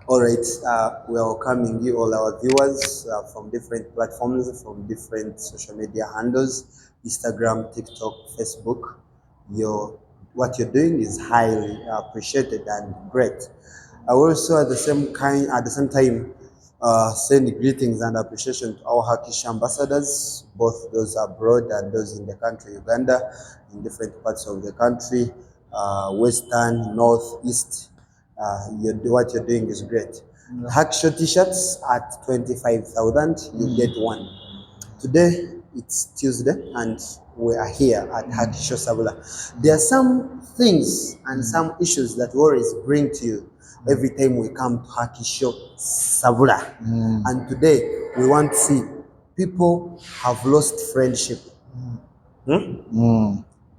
All right, we are welcoming you, all our viewers from different platforms, from different social media handles, Instagram, TikTok, Facebook. What you're doing is highly appreciated and great. I will also at the same time send greetings and appreciation to our Hakish ambassadors, both those abroad and those in the country, Uganda, in different parts of the country, western, north, east. What you're doing is great. Hackshaw t-shirts at 25,000, you get one. Today it's Tuesday and we are here at Hackshaw Sabula. There are some things and some issues that we always bring to you every time we come to Hackshaw Sabula. And today we want to see people have lost friendship. And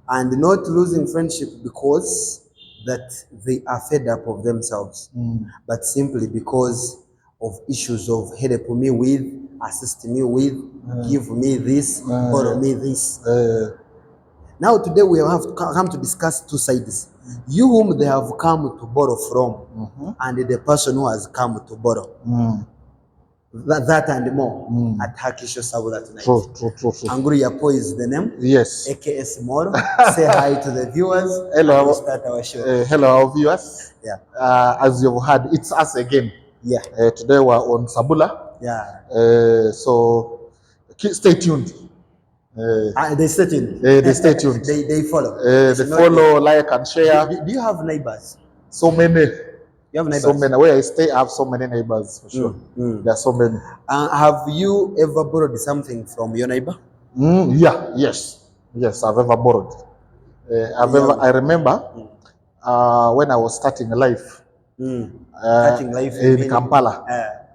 not losing friendship because that they are fed up of themselves, but simply because of issues of help me with, assist me with, give me this, borrow me this. Now today we have come to discuss two sides. You whom they have come to borrow from, and the person who has come to borrow. That and more at Hakisho Sabula tonight. True. Anguria Po is the name. Yes. AKS Moro. Say hi to the viewers. Hello. We'll start our show. Hello, our viewers. Yeah. As you've heard, it's us again. Yeah. Today we're on Sabula. Yeah. So stay tuned. They stay tuned. They stay tuned. They follow. They follow, like, and share. Do you have neighbors? So many. You have neighbors? So many. Where I stay, I have so many neighbors, for sure. There are so many. Have you ever borrowed something from your neighbor? Yeah. Yes, I've ever borrowed. I remember when I was starting life. Starting life in Kampala.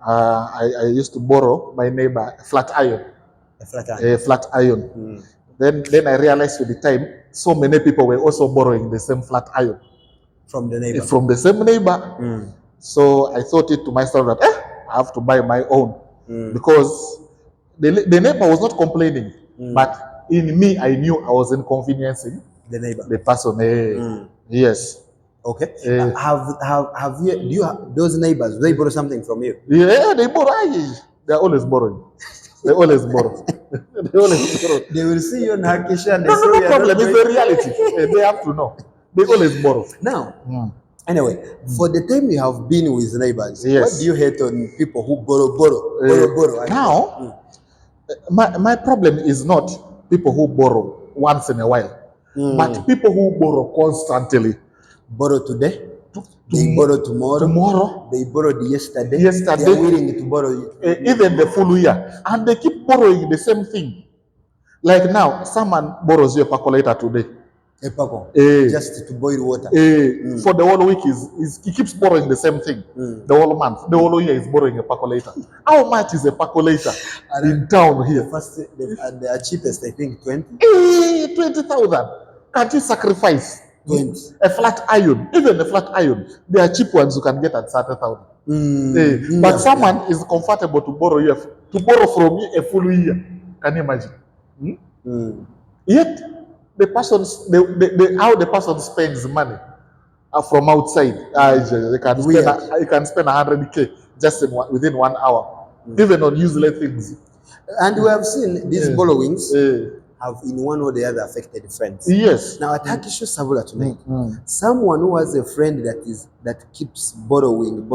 I used to borrow my neighbor a flat iron. A flat iron. Then I realized with the time, so many people were also borrowing the same flat iron. From the neighbor. From the same neighbor. So I thought it to myself that I have to buy my own. Because the neighbor was not complaining. But in me, I knew I was inconveniencing the neighbor. The person. Yes. Okay. Have you those neighbors, they borrow something from you? Yeah, they borrow. They're always borrowing. They always borrow. They will see you on Hakisha and they say no problem. It's the reality. They have to know. They always borrow. Now, anyway, for the time you have been with neighbors, yes, what do you hate on people who borrow? Now, my problem is not people who borrow once in a while, but people who borrow constantly. Borrow today, they borrow tomorrow, they borrowed yesterday, they are willing to borrow even the full year, and they keep borrowing the same thing. Like now, someone borrows you a percolator today. Just to boil water. For the whole week, he keeps borrowing the same thing. The whole month, the whole year is borrowing a percolator. How much is a percolator in town here? And the cheapest, I think, 20. 20,000. Can't you sacrifice 20? A flat iron, even a flat iron, there are cheap ones you can get at 30,000. But someone is comfortable to borrow from you a full year. Can you imagine? Yet the person, how the person spends money from outside, you can spend 100K just within 1 hour, even on useless things. And we have seen these borrowings have in one or the other affected friends. Yes. Now at Hakisho Sabula tonight, someone who has a friend that keeps borrowing.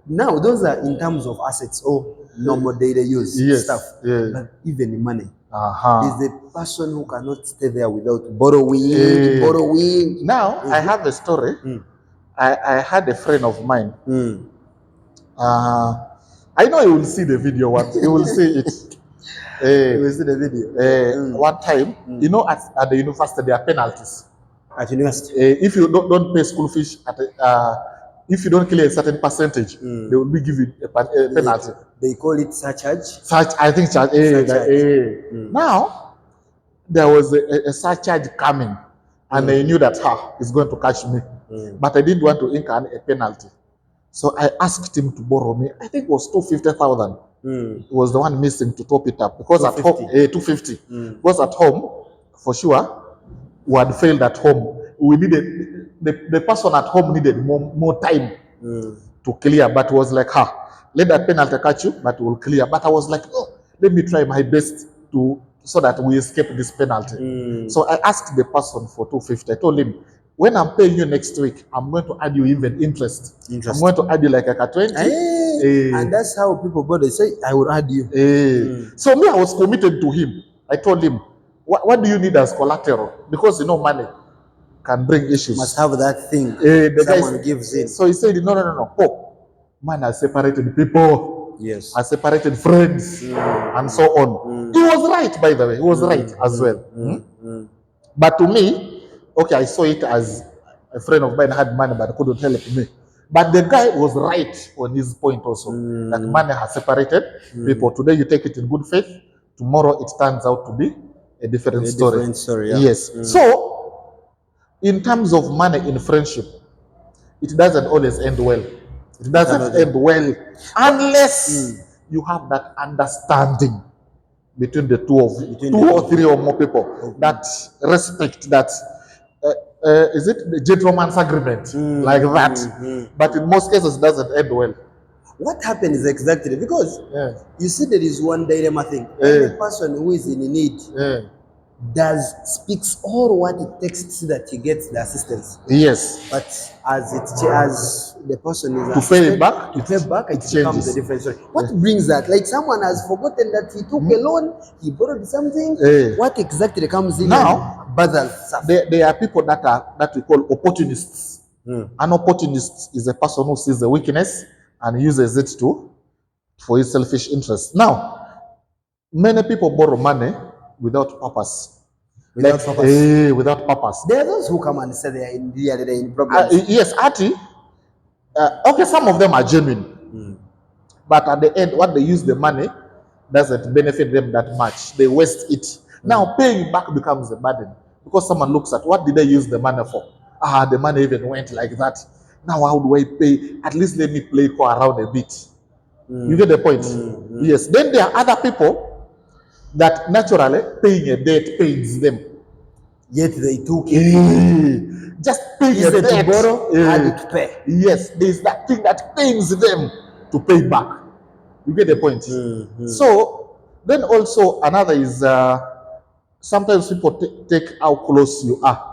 Now those are in terms of assets or normal daily use stuff, but even money. Is the person who cannot stay there without borrowing. Now I have a story. I had a friend of mine. I know you will see the video once. You will see it. You will see the video. One time, you know, at the university there are penalties. At university, if you don't pay school fees, if you don't clear a certain percentage, they will be giving a penalty. They call it surcharge. I think charge. Now there was a surcharge coming, and I knew that it's going to catch me, but I didn't want to incur a penalty. So I asked him to borrow me. I think it was 250,000. It was the one missing to top it up because 250. At home 250. Because at home, for sure, we had failed at home. We needed the person at home needed more time to to clear, but was like, let that penalty catch you, but we'll clear. But I was like, oh, let me try my best to so that we escape this penalty. So I asked the person for 250. I told him, when I'm paying you next week, I'm going to add you even interest. I'm going to add you like a 20. And that's how people go. They say, I will add you. So me, I was committed to him. I told him, what do you need as collateral? Because money can bring issues. Must have that thing. Someone gives in. So he said, no. Oh, man has separated people. Yes. Has separated friends and so on. He was right, by the way. He was right as well. But to me, okay, I saw it as a friend of mine had money but couldn't help me. But the guy was right on his point also. That money has separated people. Today you take it in good faith. Tomorrow it turns out to be a different story. Different story, yeah. Yes. So, in terms of money in friendship, it doesn't always end well. It doesn't end well unless you have that understanding between the two or three or more people, that respect, that is it the gentleman's agreement, like that. But in most cases, it doesn't end well. What happens exactly? Because you see, there is one dilemma thing. Any person who is in need speaks all what it takes so that he gets the assistance. Yes. But as the person is to pay back, it becomes a different story. What brings that? Like someone has forgotten that he took a loan, he borrowed something. What exactly comes in now? There are people that we call opportunists. An opportunist is a person who sees a weakness and uses it for his selfish interests. Now, many people borrow money without purpose. Without purpose. Without purpose. There are those who come and say they are in problems. Yes, Ati. Okay, some of them are genuine. But at the end, what they use the money doesn't benefit them that much. They waste it. Now, paying back becomes a burden. Because someone looks at, what did they use the money for? The money even went like that. Now, how do I pay? At least let me play around a bit. You get the point? Yes. Then there are other people that naturally paying a debt pains them. Yet they took it. Just paying a debt. To borrow, had to pay. Yes, there's that thing that pains them to pay back. You get the point? So, then also another is sometimes people take how close you are.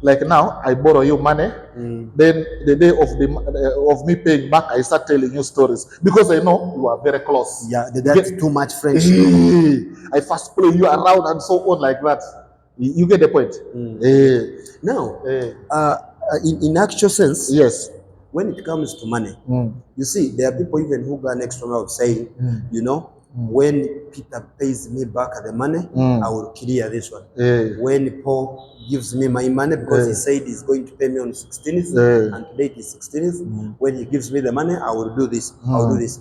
Like now, I borrow you money. Then the day of me paying back, I start telling you stories because I know you are very close. Yeah, that's too much friendship. I first play you around and so on like that. You get the point. Now, in actual sense, yes. When it comes to money, you see, there are people even who go an extra mile saying, when Peter pays me back the money, I will clear this one. When Paul gives me my money because he said he's going to pay me on 16th, and today it is 16th, when he gives me the money, I will do this. I'll do this.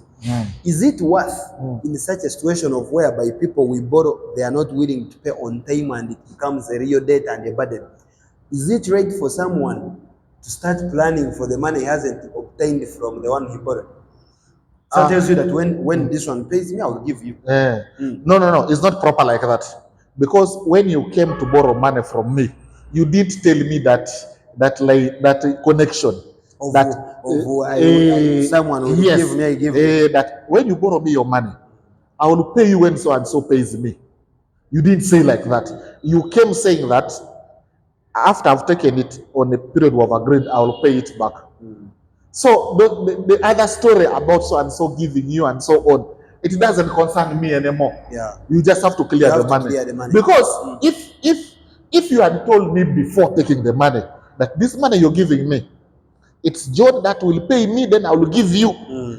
Is it worth in such a situation of whereby people we borrow, they are not willing to pay on time and it becomes a real debt and a burden? Is it right for someone to start planning for the money he hasn't obtained from the one he borrowed? So tells you that when this one pays me, I will give you. No. It's not proper like that. Because when you came to borrow money from me, you did tell me that connection. Someone will give me, I give you. That when you borrow me your money, I will pay you when so and so pays me. You didn't say like that. You came saying that after I've taken it on a period we have agreed, I will pay it back. So the other story about so and so giving you and so on, it doesn't concern me anymore. Yeah. You just have to clear the money. Because if you had told me before taking the money that this money you're giving me, it's John that will pay me, then I will give you.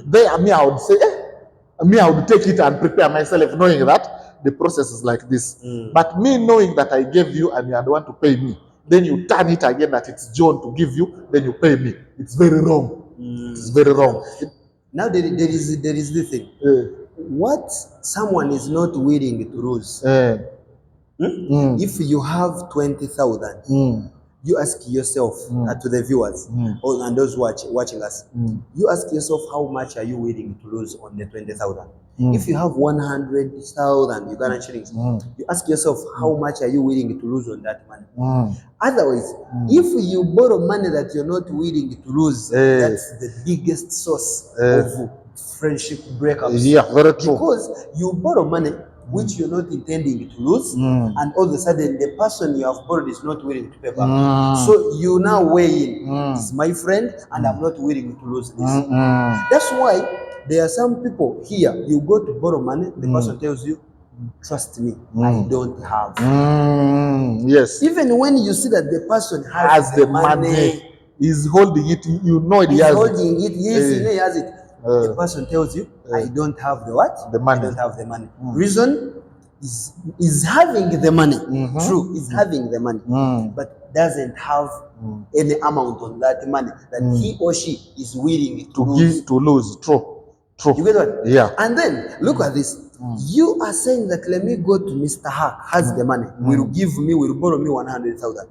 There, I would say, I would take it and prepare myself, knowing that the process is like this. But me knowing that I gave you and you had want to pay me, then you turn it again that it's John to give you, then you pay me. It's very wrong. It's very wrong. Now there is the thing. What someone is not willing to lose. If you have 20,000 you ask yourself, to the viewers and those watching us, you ask yourself, how much are you willing to lose on the 20,000? If you have 100,000 Uganda shillings, you ask yourself, how much are you willing to lose on that money? Otherwise, if you borrow money that you're not willing to lose, that's the biggest source of friendship breakups. Yeah, very true. Because you borrow money which you're not intending to lose, and all of a sudden the person you have borrowed is not willing to pay back. So you now weigh in, it's my friend and I'm not willing to lose this. That's why there are some people here, you go to borrow money, the person tells you, trust me, I don't have. Yes. Even when you see that the person has the money, he's holding it, you know he he's has holding it, yes, you know he has it. The person tells you, I don't have the what? The money. I don't have the money. Reason is having the money. True, is having the money, but doesn't have any amount on that money that he or she is willing to lose. True. You get what? Yeah. And then look at this. You are saying that let me go to Mr. Hack, has the money, will borrow me 100,000.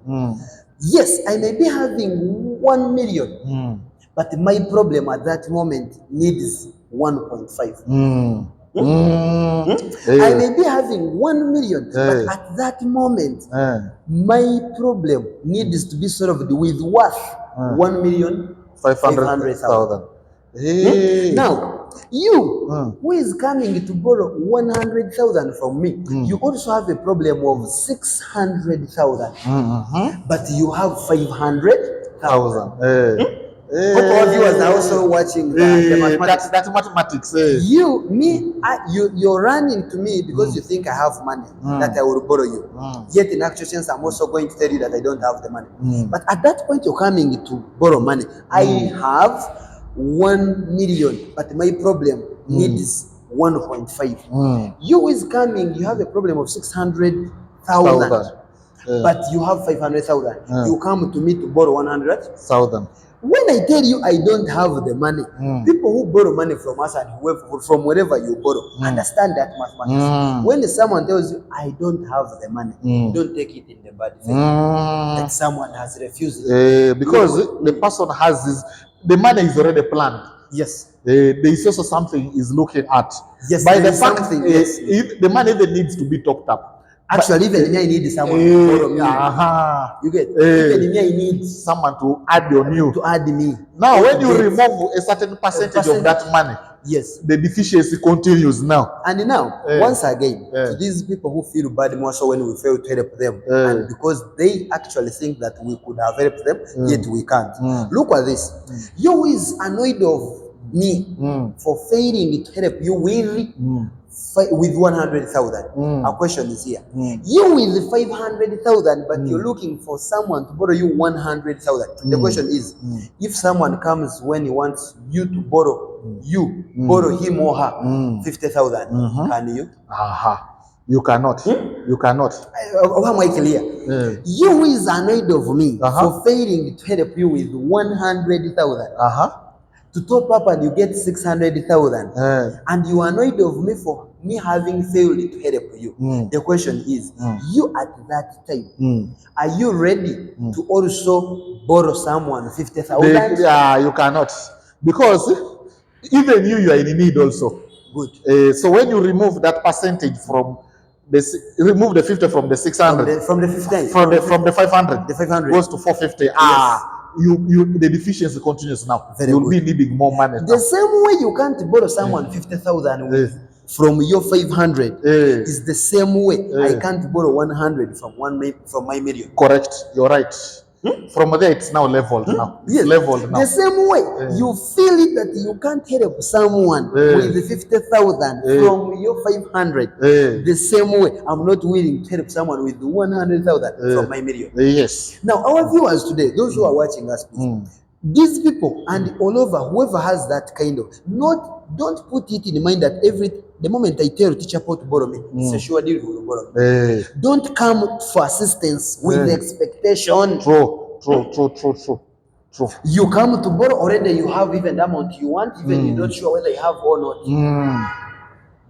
Yes, I may be having 1 million, but my problem at that moment needs 1.5. I may be having 1 million, but at that moment, my problem needs to be solved with worth 1,500,000. Now, you who is coming to borrow 100,000 from me, you also have a problem of 600,000, but you have 500,000. Hope all viewers are also watching the mathematics. That's mathematics. You're running to me because you think I have money that I will borrow you. Yet in actual sense, I'm also going to tell you that I don't have the money. But at that point, you're coming to borrow money. I have 1 million, but my problem needs 1.5. You is coming, you have a problem of 600,000, but you have 500,000. You come to me to borrow 100,000. When I tell you I don't have the money, people who borrow money from us and from wherever you borrow understand that mathematics. When someone tells you I don't have the money, don't take it in the bad faith that someone has refused it. Because the person has this, the money is already planned. Yes. There is also something he's looking at. Yes. By the fact, the money even needs to be topped up. Actually, even me, I need someone to borrow me. You get? Even me, I need someone to add on you. To add me. Now, when you remove a certain percentage of that money, yes, the deficiency continues now. And now, once again, to these people who feel bad more so when we fail to help them, and because they actually think that we could have helped them, yet we can't. Look at this. You who is annoyed of me for failing to help you with 100,000. Our question is here. You with 500,000, but you're looking for someone to borrow you 100,000. The question is, if someone comes when he wants you to borrow, borrow him or her 50,000, can you? You cannot. You cannot. How am I clear? You who is annoyed of me for failing to help you with 100,000. To top up and you get 600,000, and you are annoyed of me for me having failed to help you. The question is, you at that time, are you ready to also borrow someone 50,000? You cannot, because even you are in need also. Good. So when you remove that percentage from remove the 50 from the 600, from the 50, from the 500, the 500 goes to 450. The deficiency continues now. You'll be needing more money. The same way you can't borrow someone 50,000 from your 500 is the same way I can't borrow 100 from my million. Correct. You're right. From there, it's now leveled now. It's leveled now. The same way you feel it that you can't help someone with 50,000 from your 500. The same way I'm not willing to help someone with 100,000 from my million. Yes. Now, our viewers today, those who are watching us, these people and all over, whoever has that kind of, don't put it in mind that the moment I tell teacher Paul to borrow me, it's a sure deal he will borrow me. Don't come for assistance with expectation. True. You come to borrow, already you have even the amount you want, even you're not sure whether you have or not.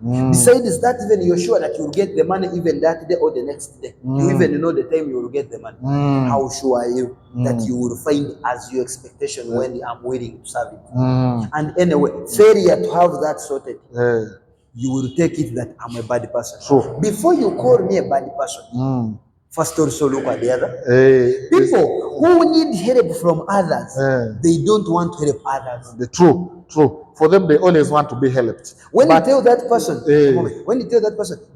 Besides that, even you're sure that you'll get the money even that day or the next day. You even know the time you will get the money. How sure are you that you will find as your expectation when I'm willing to serve it? And anyway, failure to have that sorted, you will take it that I'm a bad person. True. Before you call me a bad person, first also look at the other. People who need help from others, they don't want to help others. The true. For them, they always want to be helped. When you tell that person,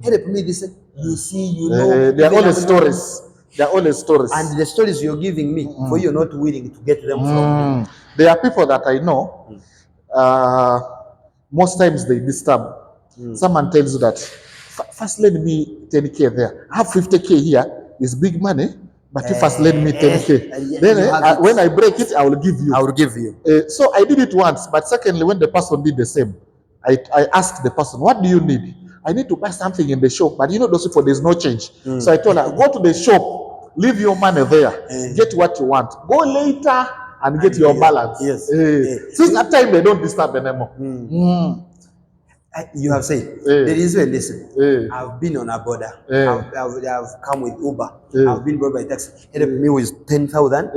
help me, this, you see, you know, they are always stories. They are always stories. And the stories you're giving me, for you're not willing to get them from me. There are people that I know. Most times they disturb. Someone tells you that first lend me 10K there. I have 50K here. It's big money, but you first lend me 10K. Then when I break it, I will give you. I will give you. So I did it once, but secondly, when the person did the same, I asked the person, what do you need? I need to buy something in the shop, but you know those people, there's no change. So I told her, go to the shop, leave your money there, get what you want. Go later and get your balance. Yes. Since that time, they don't disturb anymore. You have said, there is a listen. I've been on a border. I've come with Uber. I've been brought by taxi. Help me with 10,000.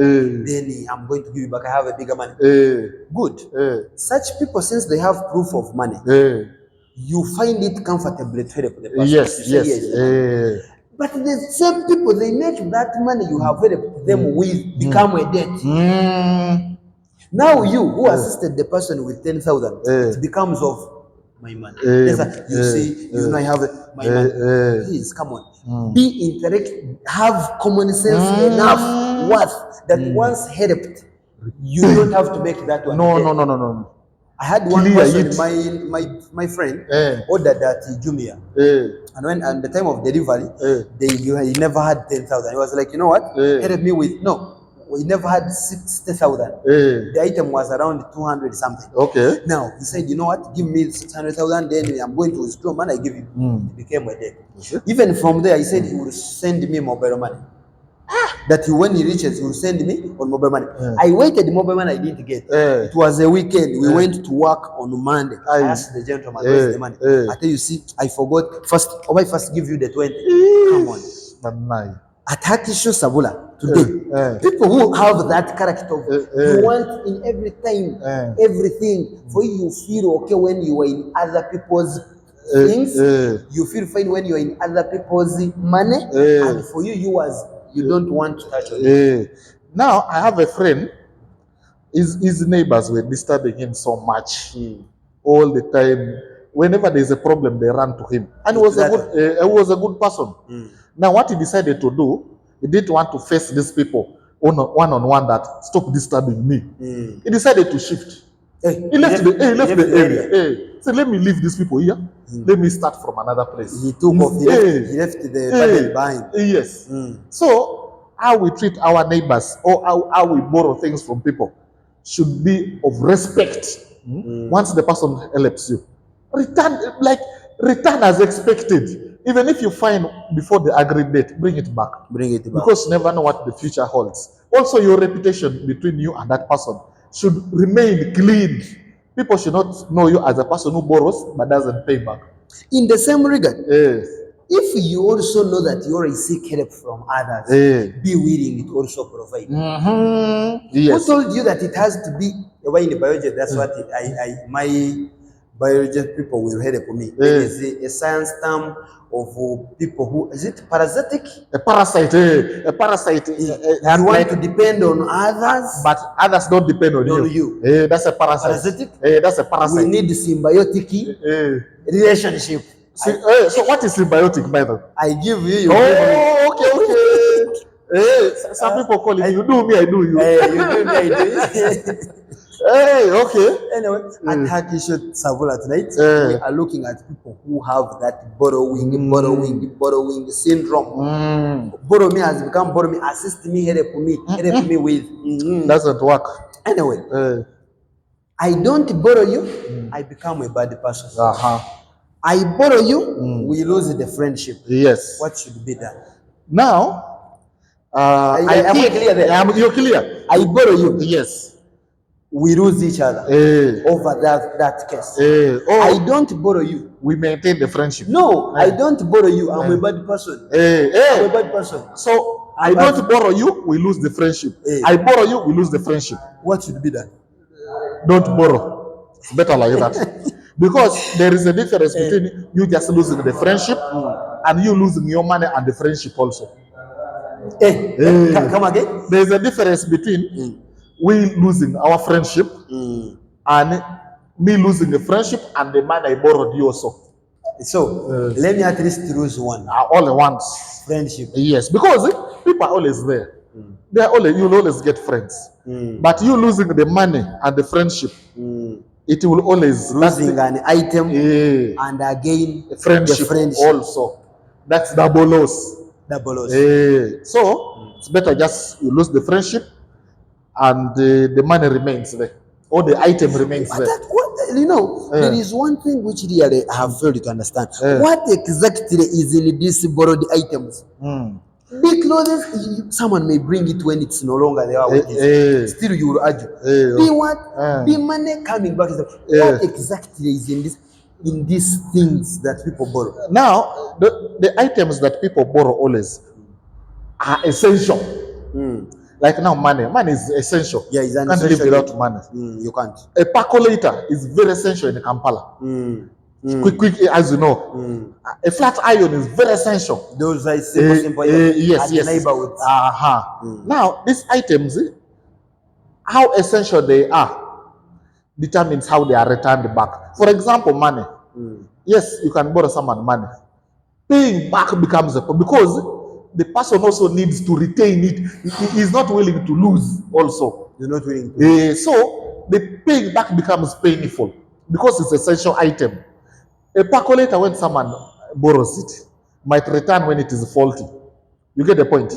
Then I'm going to give you back. I have a bigger money. Good. Such people, since they have proof of money, you find it comfortable to help the person. Yes. But the same people, they make that money you have helped them with become a debt. Now you, who assisted the person with 10,000, it becomes of my money. You see, you know, I have my money. Please, come on. Be interact, have common sense enough worth that once helped, you don't have to make that one. No. I had one person, my friend, ordered that Jumia. And when at the time of delivery, he never had 10,000. He was like, you know what? Help me with we never had 60,000. The item was around 200 something. Okay. Now he said, you know what? Give me 600,000. Then I'm going to withdraw money. I give you. It became a debt. Even from there, he said he would send me mobile money. That when he reaches, he will send me on mobile money. I waited mobile money. I didn't get. It was a weekend. We went to work on Monday. I asked the gentleman, where's the money? I tell you, see, I forgot. I first give you the 20. Come on. Attack issue Sabula. Today, people who have that character, you want in every time, everything, for you feel okay when you are in other people's things, you feel fine when you are in other people's money, and for you, you don't want to touch on it. Now, I have a friend, his neighbors were disturbing him so much, all the time. Whenever there's a problem, they run to him. And he was a good person. Now, what he decided to do, he didn't want to face these people one-on-one that stop disturbing me. He decided to shift. He left the area. So let me leave these people here. Let me start from another place. He took off. He left the burden behind. Yes. So how we treat our neighbors or how we borrow things from people should be of respect. Once the person helps you, return as expected. Even if you find before the agreed date, bring it back. Because you never know what the future holds. Also, your reputation between you and that person should remain clean. People should not know you as a person who borrows but doesn't pay back. In the same regard, if you also know that you already seek help from others, be willing to also provide. Yes. Who told you that it has to be a way in biology? That's what my biology people will help me. There is a science term of people who, is it parasitic? A parasite. A parasite. You want to depend on others, but others don't depend on you. That's a parasite. Parasitic? That's a parasite. We need symbiotic relationship. So what is symbiotic, by the way? I give you. Okay. Some people call it, you do me, I do you. You do me, I do you. Okay. Anyway, at Hakisho Savula tonight, we are looking at people who have that borrowing syndrome. Borrow me has become borrow me, assist me, help me with. Doesn't work. Anyway, I don't borrow you, I become a bad person. I borrow you, we lose the friendship. Yes. What should be done? Now, am I clear there? You're clear. I borrow you. Yes. we lose each other over that case. Or I don't borrow you. we maintain the friendship. No, I don't borrow you. I'm a bad person. I'm a bad person. So I don't borrow you, we lose the friendship. I borrow you, we lose the friendship. What should be done? Don't borrow. It's better like that. Because there is a difference between you just losing the friendship and you losing your money and the friendship also. Come again? There is a difference between we losing our friendship and me losing the friendship and the money I borrowed you also. So let me at least lose one. All at once. Friendship. Yes, because people are always there. They are always, you'll always get friends. But you losing the money and the friendship, it will always losing an item and again friendship, also. That's double loss. Double loss. So it's better just you lose the friendship and the money remains there, or the item remains there. There is one thing which really I have failed to understand. What exactly is in these borrowed items? Big clothes, someone may bring it when it's no longer there. Still, you will argue. Be what? Be money coming back. What exactly is in these things that people borrow? Now, the items that people borrow always are essential. Like now, money is essential. Yeah, it's you can't live without money. You can't. A percolator is very essential in Kampala. Quick, as you know, a flat iron is very essential. Those are simple. Yes. Neighborhoods. Now, these items, how essential they are, determines how they are returned back. For example, money. Yes, you can borrow someone money. Paying back becomes a problem because the person also needs to retain it. He is not willing to lose also. You're not willing to so the paying back becomes painful because it's an essential item. A percolator, when someone borrows it, might return when it is faulty. You get the point?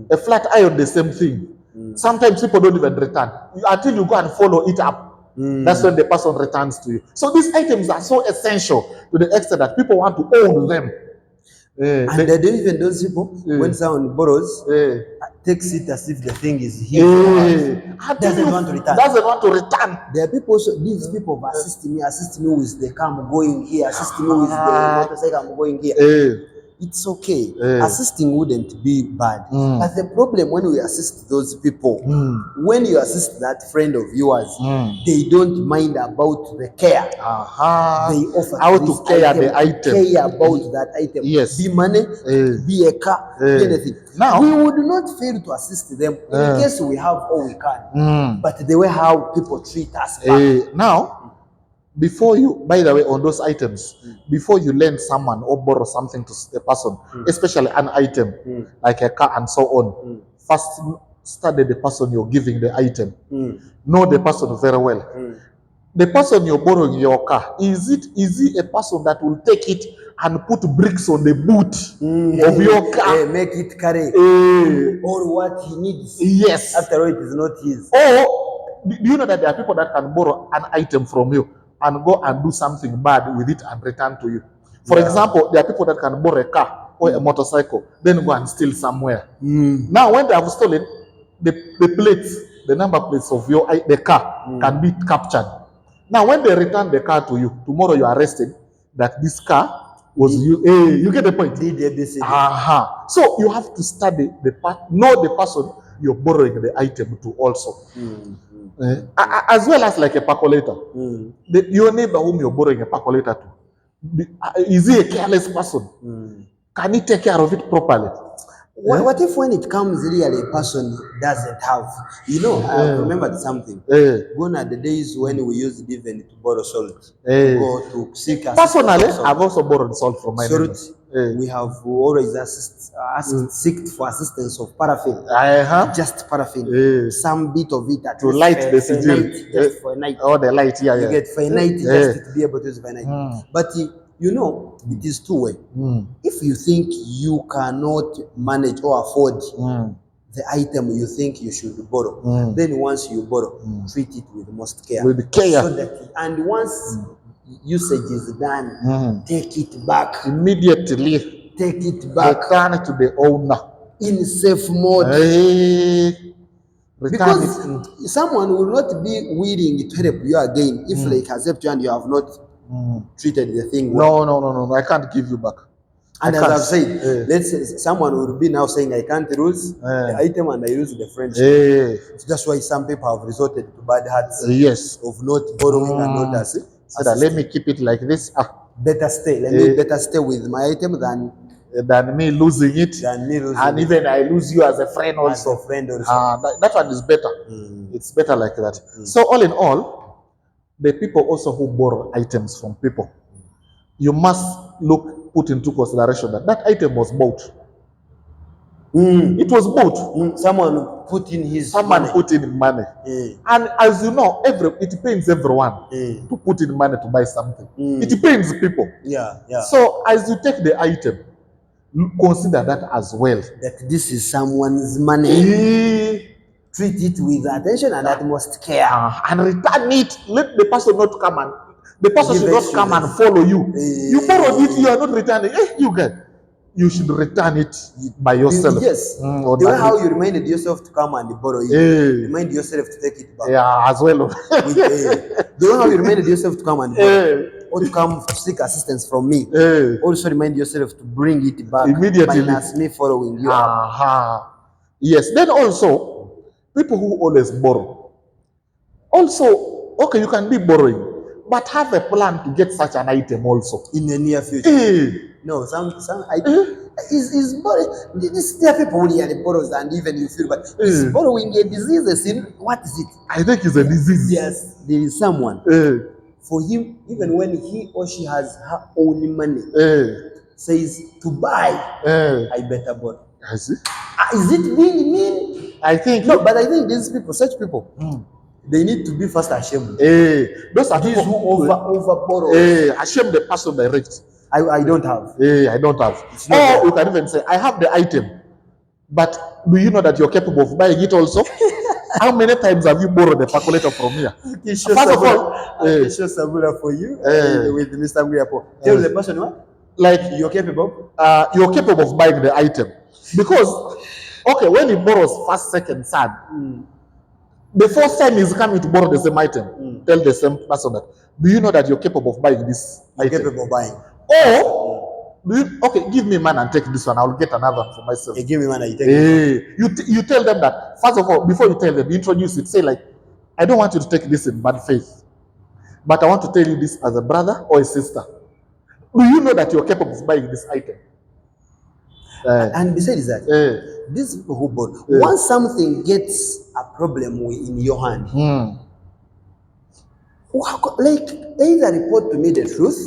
A flat iron, the same thing. Sometimes people don't even return until you go and follow it up. That's when the person returns to you. So these items are so essential to the extent that people want to own them. And they don't even those people, when someone borrows, takes it as if the thing is his. Doesn't want to return. There are people, so these people assist me with the car I'm going here, assist me with the motorcycle I'm going here. It's okay. Assisting wouldn't be bad. But the problem when we assist those people, when you assist that friend of yours, they don't mind about the care. They offer how to care the item. Care about that item. Yes. Be money, be a car, be anything. Now we would not fail to assist them in case we have all we can. But the way how people treat us back. Now, before you, by the way, on those items, before you lend someone or borrow something to a person, especially an item like a car and so on, first study the person you're giving the item. Know the person very well. The person you're borrowing your car, is he a person that will take it and put bricks on the boot of your car? Make it carry or what he needs. Yes. After all, it is not his. Or do you know that there are people that can borrow an item from you and go and do something bad with it and return to you? For example, there are people that can borrow a car or a motorcycle, then go and steal somewhere. Now, when they have stolen, the plates, the number plates of the car can be captured. Now, when they return the car to you, tomorrow you are arrested that this car was you. You get the point? So you have to study know the person you're borrowing the item to also. As well as like a percolator. Your neighbor whom you're borrowing a percolator to, is he a careless person? Can he take care of it properly? What if when it comes really a person doesn't have? I remembered something. Gone are the days when we used even to borrow salt. Go to seek personally, I've also borrowed salt from my neighbors. We have always seeked for assistance of paraffin. Just paraffin. Some bit of it to light the sigil. Just for a night. Oh, the light, You get for a night just to be able to use for a night. But it is two-way. If you think you cannot manage or afford the item you think you should borrow, then once you borrow, treat it with most care. With care. And once usage is done, take it back. Immediately. Take it back. Return it to the owner. In safe mode. return Because it. someone will not be willing to help you again if like has helped you and you have not treated the thing well. No. I can't give you back. And as I've said, let's say someone will be now saying, I can't lose the item and I lose the friendship. So that's why some people have resorted to bad habits Yes. of not borrowing and not so that let me keep it like this. Better stay. Let me better stay with my item than me losing it. And even I lose you as a friend also. As a friend also. That one is better. It's better like that. So all in all, the people also who borrow items from people, you must put into consideration that that item was bought. It was bought. Someone put in his money. Put in money. And as you know, it pains everyone to put in money to buy something. It pains people. Yeah. So as you take the item, consider that as well. That this is someone's money. Treat it with attention and utmost care. And return it. Let the person not come and the person should not come and follow you. You borrowed it, you are not returning. You should return it by yourself. Yes. The way how you reminded yourself to come and borrow it, remind yourself to take it back. Yeah, as well. The way how you reminded yourself to come and borrow or to come to seek assistance from me, also remind yourself to bring it back immediately. Minus me following you. Yes. Then also, people who always borrow. Also, okay, you can be borrowing, but have a plan to get such an item also in the near future. No, some is borrowing. There are people who are borrows and even you feel, but is borrowing a disease? What is it? I think it's a disease. Yes, there is someone. For him, even when he or she has her own money, says to buy, I better borrow. I see. Is it mean? I think no, but I think these people, such people, they need to be first ashamed. Those are these who over borrow. Ashame the person direct. I don't have. I don't have. Or you can even say, I have the item, but do you know that you're capable of buying it also? How many times have you borrowed the calculator from here? First of all, I'll show Sabula for you with mr.Anguria. Tell the person what? Like you're capable? You're capable of buying the item. Because, okay, when he borrows first, second, third, the first time he's coming to borrow the same item, tell the same person that, do you know that you're capable of buying this item? Capable of buying. Or, okay, give me money and take this one. I'll get another one for myself. Give me money, you take it. You tell them that, first of all, before you tell them, you introduce it. Say like, I don't want you to take this in bad faith, but I want to tell you this as a brother or a sister. Do you know that you're capable of buying this item? And besides that, these people who borrow, once something gets a problem in your hand, like either report to me the truth,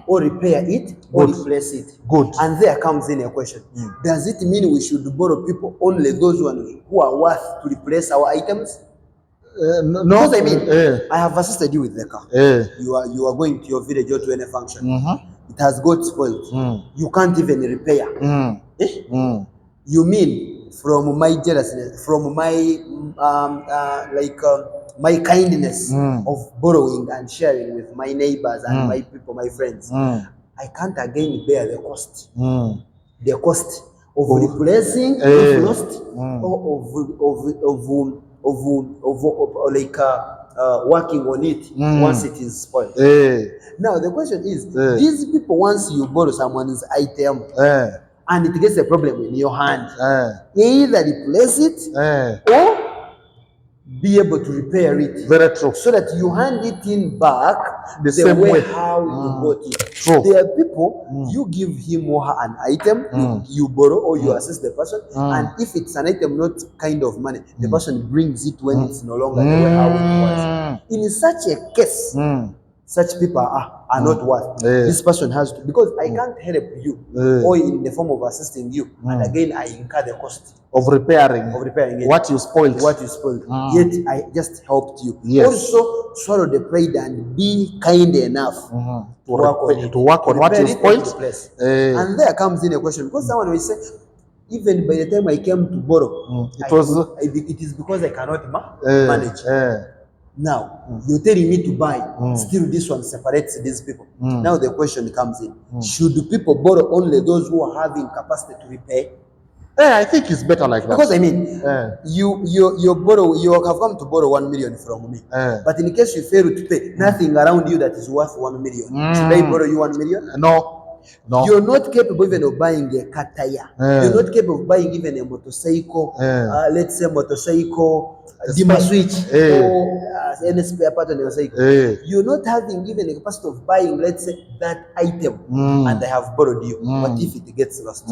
or repair it, or replace it. Good. And there comes in a question: does it mean we should borrow people only those ones who are worth to replace our items? No. Because I mean, I have assisted you with the car. You are going to your village or to any function. It has got spoiled. You can't even repair. You mean from my jealousness, from my my kindness of borrowing and sharing with my neighbors and my people, my friends, I can't again bear the cost. The cost of replacing if lost, or of working on it once it is spoiled. Now the question is, these people, once you borrow someone's item and it gets a problem in your hand, either replace it or be able to repair it. Very true. So that you hand it in back the same way how you got it. True. There are people, you give him or her an item, you borrow or you assist the person, and if it's an item not kind of money, the person brings it when it's no longer the way how it was. In such a case, such people are not worth. This person has to, because I can't help you or in the form of assisting you, and again I incur the cost of repairing it. What you spoiled. Yet I just helped you. Also swallow the pride and be kind enough to work on what you spoiled. And there comes in a question, because someone will say, even by the time I came to borrow, it is because I cannot manage. Now, you're telling me to buy, still this one separates these people. Now the question comes in, should people borrow only those who are having capacity to repay? I think it's better like that. Because I mean, you borrow, you have come to borrow 1 million from me. But in case you fail to pay, nothing around you that is worth 1 million. Should I borrow you 1 million? No. You're not capable even of buying a car tire. You're not capable of buying even a motorcycle. Let's say motorcycle, dimmer switch, or any spare part on your cycle. You're not having even a capacity of buying, let's say, that item, and I have borrowed you. What if it gets lost?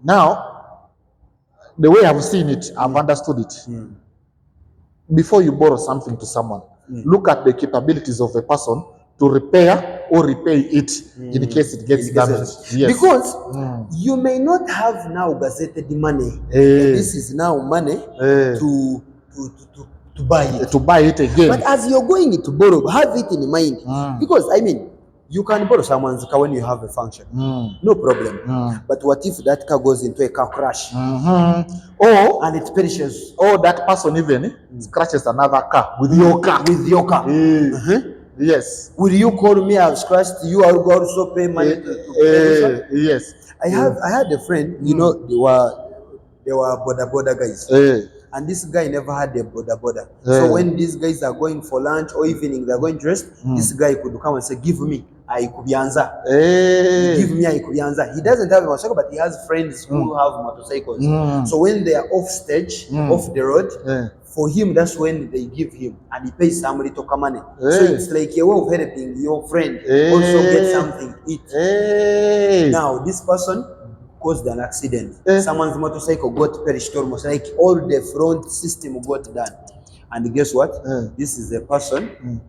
Now, the way I've seen it, I've understood it. Before you borrow something to someone, look at the capabilities of a person to repair or repay it in case it gets damaged. Yes. Because you may not have now gazetted money. This is now money to buy it. To buy it again. But as you're going to borrow, have it in mind. Because I mean, you can borrow someone's car when you have a function. No problem. But what if that car goes into a car crash? Or and it perishes? Or that person even scratches another car with your car. With your car. Yes. Will you call me? I've scratched you. I'll go also pay money to pay. Yes. I had a friend. You know, they were border guys. And this guy never had a border. So when these guys are going for lunch or evening, they're going to rest, this guy could come and say, give me Aikubianza. Give me Aikubianza. He doesn't have a motorcycle, but he has friends who have motorcycles. So when they are off stage, off the road, for him, that's when they give him, and he pays somebody to come money. So it's like a way of helping your friend also get something to eat. Now, this person caused an accident. Someone's motorcycle got perished almost, like all the front system got done. And guess what? This is a person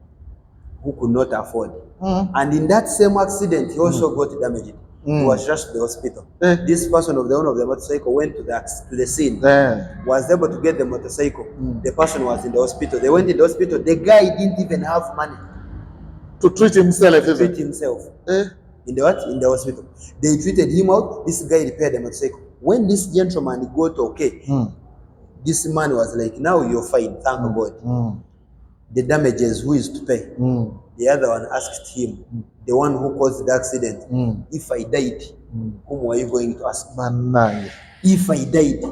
who could not afford. And in that same accident, he also got damaged. He was rushed to the hospital. This person of the owner of the motorcycle went to the scene, was able to get the motorcycle. The person was in the hospital. They went in the hospital. The guy didn't even have money to treat himself. In the hospital. They treated him out. This guy repaired the motorcycle. When this gentleman got okay, this man was like, now you're fine, thank God. The damages, who is to pay? The other one asked him, the one who caused the accident, if I died, whom were you going to ask? If I died.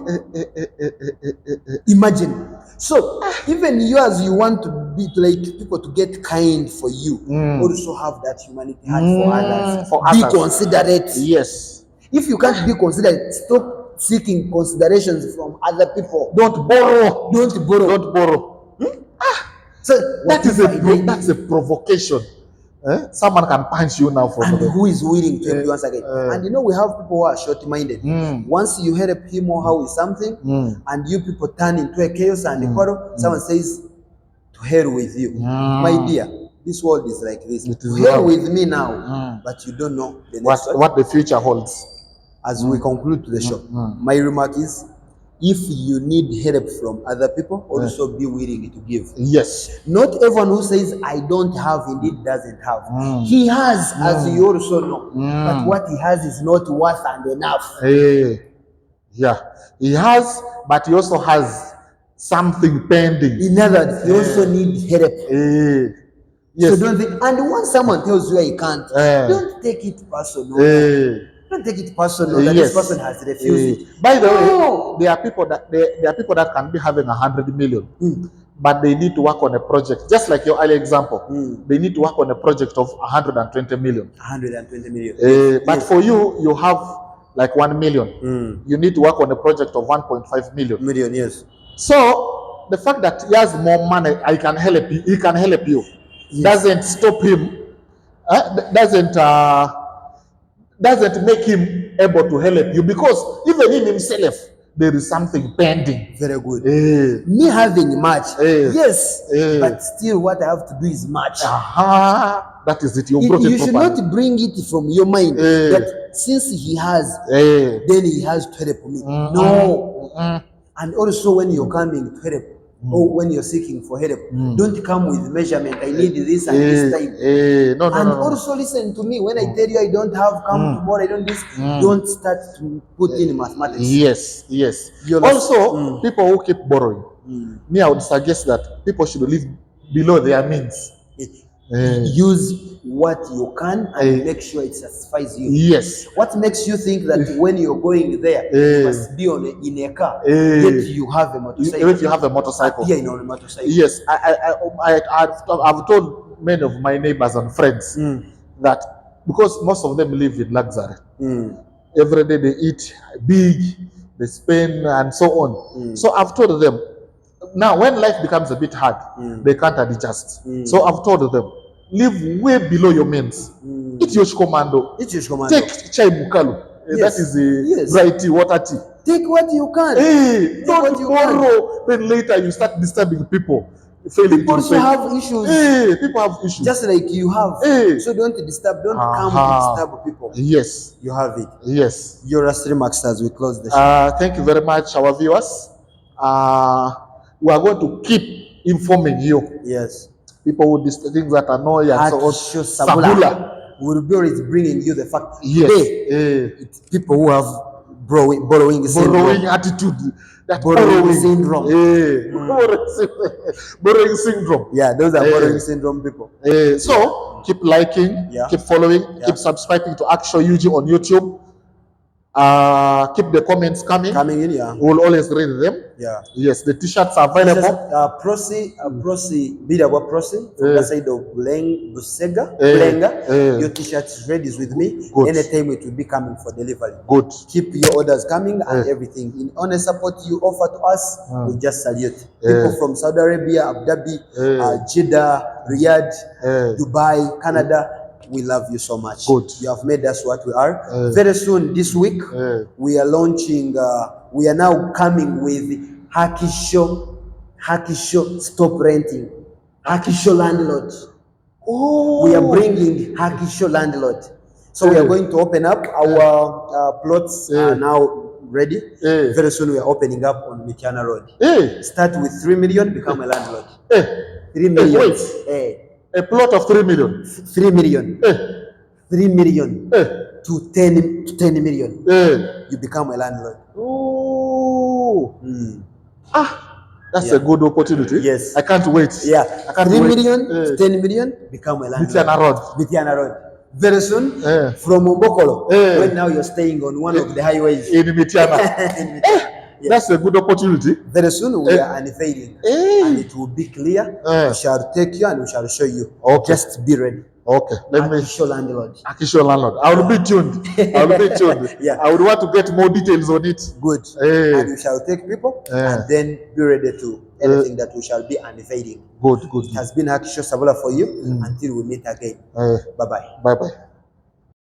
Imagine. So, even you, as you want to be like people to get kind for you, also have that humanity heart for others. Be considerate. Yes. If you can't be considerate, stop seeking considerations from other people. Don't borrow. Don't borrow. Don't borrow. So that's a provocation. Someone can punch you now from and who is willing to help you once again. And you know, we have people who are short-minded. Once you help him or her with something, and you people turn into a chaos and a quarrel, someone says, to hell with you. My dear, this world is like this. To hell with me now. But you don't know the next what the future holds. As we conclude the show, my remark is, if you need help from other people, also be willing to give. Yes. Not everyone who says, I don't have, indeed doesn't have. He has, as you also know. But what he has is not worth and enough. Yeah. He has, but he also has something pending. In other words, he also needs help. Yes. So don't think, and once someone tells you he can't, don't take it personal. Don't take it personal that this person has refused it. By the way, there are people that can be having 100 million, but they need to work on a project. Just like your earlier example, they need to work on a project of 120 million. 120 million. But for you, you have like 1 million. You need to work on a project of 1.5 million. Yes. So the fact that he has more money, he can help you. Doesn't stop him. Doesn't make him able to help you, because even in himself there is something pending. Very good. Me having much, yes, but still what I have to do is much. That is it. You should not bring it from your mind that since he has, then he has to help me. No. And also when you're coming to help, or when you're seeking for help, don't come with measurement. I need this and this time. No. Also listen to me. When I tell you I don't have, come tomorrow, I don't this, don't start to put in mathematics. Yes. Also, people who keep borrowing, me, I would suggest that people should live below their means. Use what you can and make sure it satisfies you. Yes. What makes you think that when you're going there, you must be in a car, yet you have a motorcycle? If you have a motorcycle. Appear in on a motorcycle. Yes. I've told many of my neighbors and friends that because most of them live in luxury. Every day they eat big, they spend and so on. So I've told them, now when life becomes a bit hard, they can't adjust. So I've told them, live way below your means. Eat your commando. Eat your commando. Take chai mukalu. That is a dry tea, water tea. Take what you can. Don't borrow. Then later you start disturbing people. People also have issues. People have issues. Just like you have. So don't disturb. Don't come to disturb people. Yes. You have it. Yes. You're a stream as we close the show. Thank you very much, our viewers. We are going to keep informing you. Yes. People with these things that annoy and so on. Sabula will be always bringing you the fact. Yes. It's people who have borrowing attitude. That borrowing syndrome. Borrowing syndrome. Yeah, those are borrowing syndrome people. So keep liking, keep following, keep subscribing to Actual UG on YouTube. Keep the comments coming in. We'll always read them. Yes, the t-shirts are available. Prosi Bidabwa Prosi from the side of Bulenga. Your t-shirt is ready with me. Anytime it will be coming for delivery. Good. Keep your orders coming and everything. In honest support you offer to us, we just salute. People from Saudi Arabia, Abu Dhabi, Jeddah, Riyadh, Dubai, Canada. We love you so much. Good. You have made us what we are. Very soon this week, we are launching, we are now coming with Hakisho Stop Renting. Hakisho Landlord. We are bringing Hakisho Landlord. So we are going to open up. Our plots are now ready. Very soon we are opening up on Mikiana Road. Start with 3 million, become a landlord. 3 million. A plot of 3 million. 3 million. 3 million to 10 million. You become a landlord. That's a good opportunity. Yes. I can't wait. I can't 3 million to 10 million, become a landlord. Bitiana Road. Very soon, from Mbokolo, when now you're staying on one of the highways. In Mitiana. That's a good opportunity. Very soon we are unveiling, and it will be clear. We shall take you and we shall show you. Just be ready. Okay. Akisho Landlord. Akisho Landlord. I will be tuned. I will be tuned. I would want to get more details on it. Good. And we shall take people and then be ready to anything that we shall be unveiling. Good. It has been Akisho Sabula for you until we meet again. Bye-bye. Bye-bye.